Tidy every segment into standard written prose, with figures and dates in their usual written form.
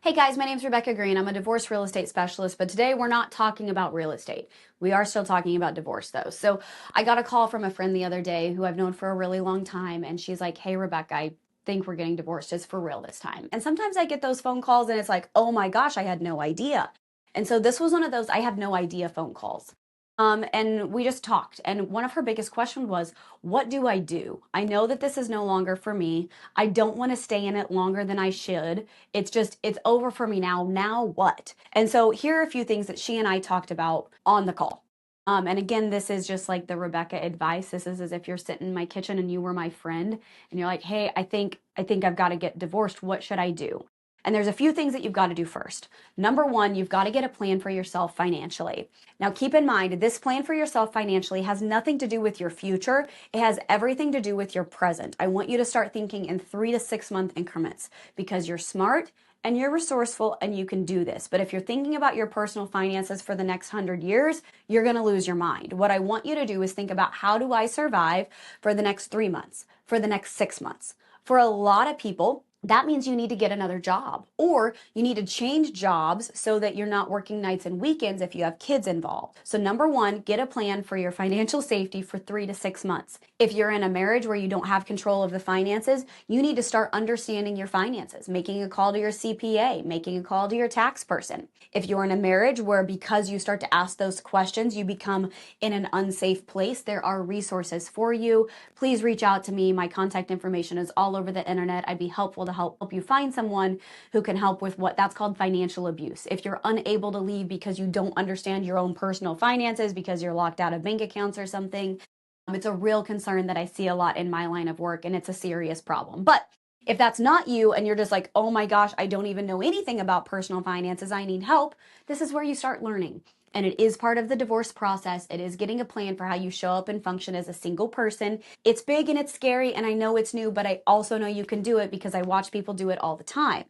Hey guys, my name's Rebecca Green. I'm a divorce real estate specialist, but today we're not talking about real estate. We are still talking about divorce though. So I got a call from a friend the other day who I've known for a really long time, and she's like, "Hey Rebecca, I think we're getting divorced. It's for real this time." And sometimes I get those phone calls and it's like, "Oh my gosh, I had no idea." And so this was one of those I have no idea phone calls. And we just talked. And one of her biggest questions was, what do I do? I know that this is no longer for me. I don't want to stay in it longer than I should. It's over for me now. Now what? And so here are a few things that she and I talked about on the call. And again, this is just like the Rebecca advice. This is as if you're sitting in my kitchen and you were my friend and you're like, "Hey, I think I've got to get divorced. What should I do?" And there's a few things that you've got to do first. Number one, you've got to get a plan for yourself financially. Now, keep in mind, this plan for yourself financially has nothing to do with your future. It has everything to do with your present. I want you to start thinking in 3 to 6 month increments because you're smart and you're resourceful and you can do this. But if you're thinking about your personal finances for the next 100 years, you're going to lose your mind. What I want you to do is think about, how do I survive for the next 3 months, for the next 6 months? For a lot of people, that means you need to get another job, or you need to change jobs so that you're not working nights and weekends if you have kids involved. So number one, get a plan for your financial safety for 3 to 6 months. If you're in a marriage where you don't have control of the finances, you need to start understanding your finances, making a call to your CPA, making a call to your tax person. If you're in a marriage where, because you start to ask those questions, you become in an unsafe place, there are resources for you. Please reach out to me. My contact information is all over the internet. I'd be helpful to help you find someone who can help with what that's called financial abuse. If you're unable to leave because you don't understand your own personal finances, because you're locked out of bank accounts or something, it's a real concern that I see a lot in my line of work, and it's a serious problem. But if that's not you and you're just like, "Oh my gosh, I don't even know anything about personal finances, I need help," this is where you start learning. And it is part of the divorce process. It is getting a plan for how you show up and function as a single person. It's big and it's scary, and I know it's new, but I also know you can do it because I watch people do it all the time.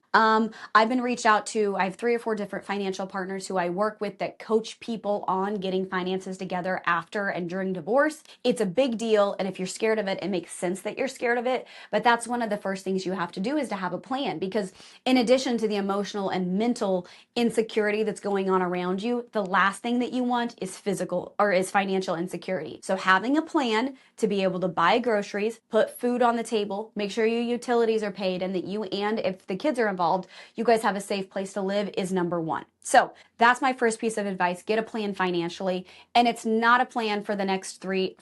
I've been reached out to, I have 3 or 4 different financial partners who I work with that coach people on getting finances together after and during divorce. It's a big deal, and if you're scared of it, it makes sense that you're scared of it, but that's one of the first things you have to do, is to have a plan, because in addition to the emotional and mental insecurity that's going on around you, the last thing that you want is financial insecurity. So having a plan to be able to buy groceries, put food on the table, make sure your utilities are paid, and that you, and if the kids are involved, you guys have a safe place to live, is number one. So that's my first piece of advice. Get a plan financially. And it's not a plan for the next 3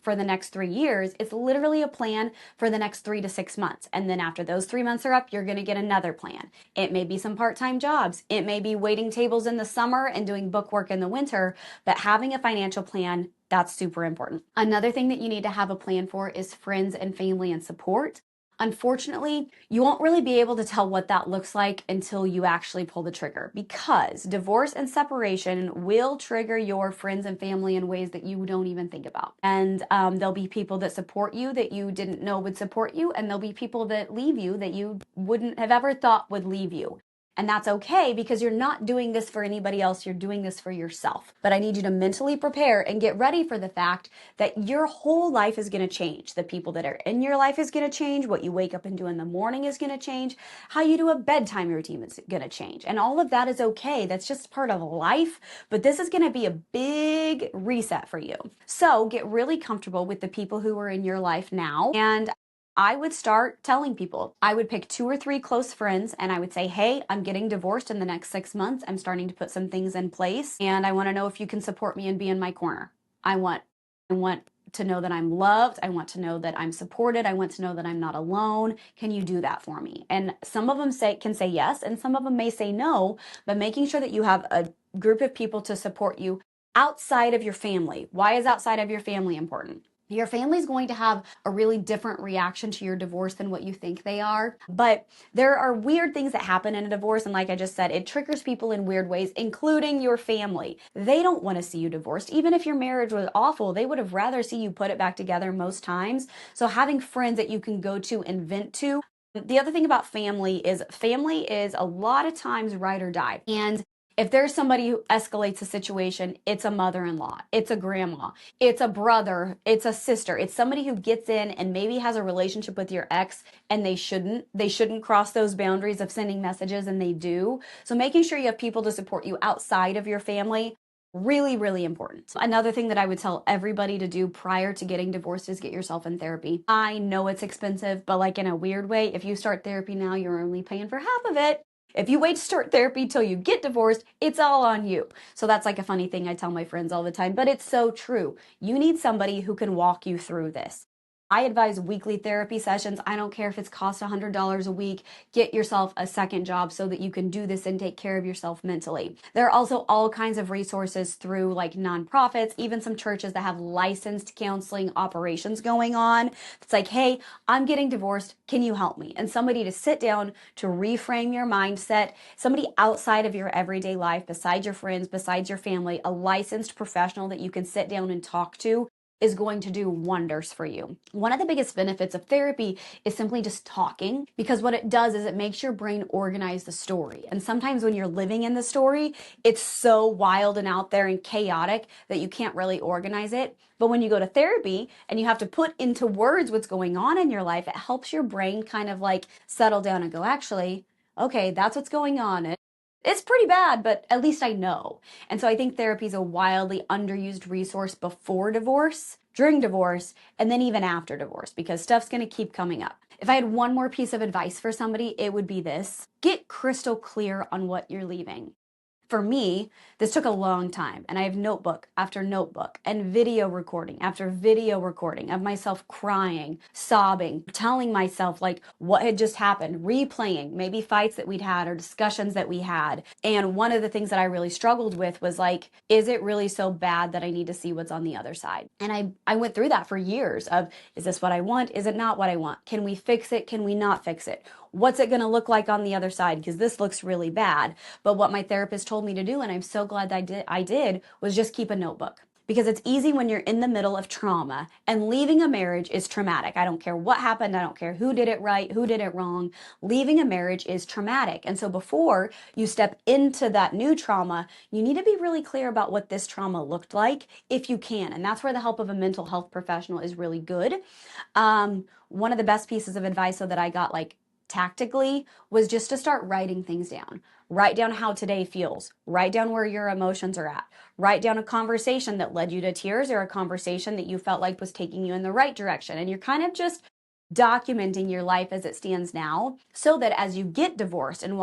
years. It's literally a plan for the next 3 to 6 months. And then after those 3 months are up, you're going to get another plan. It may be some part-time jobs. It may be waiting tables in the summer and doing book work in the winter, but having a financial plan, that's super important. Another thing that you need to have a plan for is friends and family and support. Unfortunately, you won't really be able to tell what that looks like until you actually pull the trigger, because divorce and separation will trigger your friends and family in ways that you don't even think about. And there'll be people that support you that you didn't know would support you, and there'll be people that leave you that you wouldn't have ever thought would leave you. And that's okay, because you're not doing this for anybody else. You're doing this for yourself. But I need you to mentally prepare and get ready for the fact that your whole life is going to change. The people that are in your life is going to change. What you wake up and do in the morning is going to change. How you do a bedtime routine is going to change. And all of that is okay. That's just part of life. But this is going to be a big reset for you. So get really comfortable with the people who are in your life now. And I would start telling people. I would pick 2 or 3 close friends and I would say, "Hey, I'm getting divorced in the next 6 months. I'm starting to put some things in place, and I want to know if you can support me and be in my corner. I want to know that I'm loved. I want to know that I'm supported. I want to know that I'm not alone. Can you do that for me?" And some of them can say yes, and some of them may say no, but making sure that you have a group of people to support you outside of your family. Why is outside of your family important? Your family's going to have a really different reaction to your divorce than what you think they are. But there are weird things that happen in a divorce. And like I just said, it triggers people in weird ways, including your family. They don't want to see you divorced. Even if your marriage was awful, they would have rather see you put it back together most times. So having friends that you can go to and vent to. The other thing about family is a lot of times ride or die. And If there's somebody who escalates a situation, it's a mother-in-law, it's a grandma, it's a brother, it's a sister, it's somebody who gets in and maybe has a relationship with your ex and they shouldn't cross those boundaries of sending messages and they do. So making sure you have people to support you outside of your family, really, really important. Another thing that I would tell everybody to do prior to getting divorced is get yourself in therapy. I know it's expensive, but like in a weird way, if you start therapy now, you're only paying for half of it. If you wait to start therapy till you get divorced, it's all on you. So that's like a funny thing I tell my friends all the time, but it's so true. You need somebody who can walk you through this. I advise weekly therapy sessions. I don't care if it's cost $100 a week. Get yourself a second job so that you can do this and take care of yourself mentally. There are also all kinds of resources through like nonprofits, even some churches that have licensed counseling operations going on. It's like, hey, I'm getting divorced. Can you help me? And somebody to sit down to reframe your mindset, somebody outside of your everyday life, besides your friends, besides your family, a licensed professional that you can sit down and talk to is going to do wonders for you. One of the biggest benefits of therapy is simply just talking, because what it does is it makes your brain organize the story. And sometimes when you're living in the story, it's so wild and out there and chaotic that you can't really organize it. But when you go to therapy and you have to put into words what's going on in your life, it helps your brain kind of like settle down and go, actually, okay, that's what's going on. It's pretty bad, but at least I know. And so I think therapy is a wildly underused resource before divorce, during divorce, and then even after divorce, because stuff's going to keep coming up. If I had one more piece of advice for somebody, it would be this: get crystal clear on what you're leaving. For me, this took a long time, and I have notebook after notebook and video recording after video recording of myself crying, sobbing, telling myself like what had just happened, replaying maybe fights that we'd had or discussions that we had. And one of the things that I really struggled with was like, is it really so bad that I need to see what's on the other side? And I went through that for years of, is this what I want? Is it not what I want? Can we fix it? Can we not fix it? What's it going to look like on the other side? Because this looks really bad. But what my therapist told me to do, and I'm so glad that I did, was just keep a notebook. Because it's easy when you're in the middle of trauma, and leaving a marriage is traumatic. I don't care what happened. I don't care who did it right, who did it wrong. Leaving a marriage is traumatic. And so before you step into that new trauma, you need to be really clear about what this trauma looked like if you can. And that's where the help of a mental health professional is really good. One of the best pieces of advice so that I got like tactically was just to start writing things down. Write down how today feels. Write down where your emotions are at. Write down a conversation that led you to tears or a conversation that you felt like was taking you in the right direction. And you're kind of just documenting your life as it stands now, so that as you get divorced and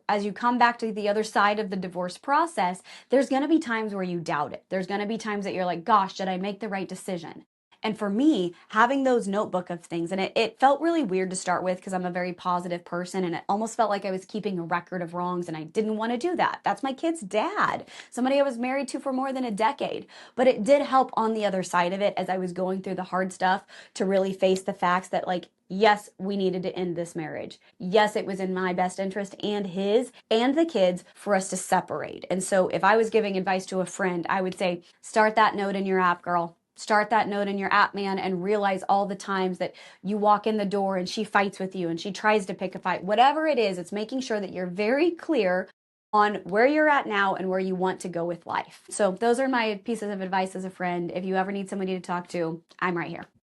as you come back to the other side of the divorce process, there's going to be times where you doubt it. There's going to be times that you're like, gosh, did I make the right decision? And for me, having those notebook of things, and it felt really weird to start with because I'm a very positive person, and it almost felt like I was keeping a record of wrongs, and I didn't want to do that. That's my kid's dad, somebody I was married to for more than a decade. But it did help on the other side of it as I was going through the hard stuff to really face the facts that, like, yes, we needed to end this marriage. Yes, it was in my best interest and his and the kids for us to separate. And so if I was giving advice to a friend, I would say, start that note in your app, girl. Start that note in your app, man, and realize all the times that you walk in the door and she fights with you and she tries to pick a fight. Whatever it is, it's making sure that you're very clear on where you're at now and where you want to go with life. So those are my pieces of advice as a friend. If you ever need somebody to talk to, I'm right here.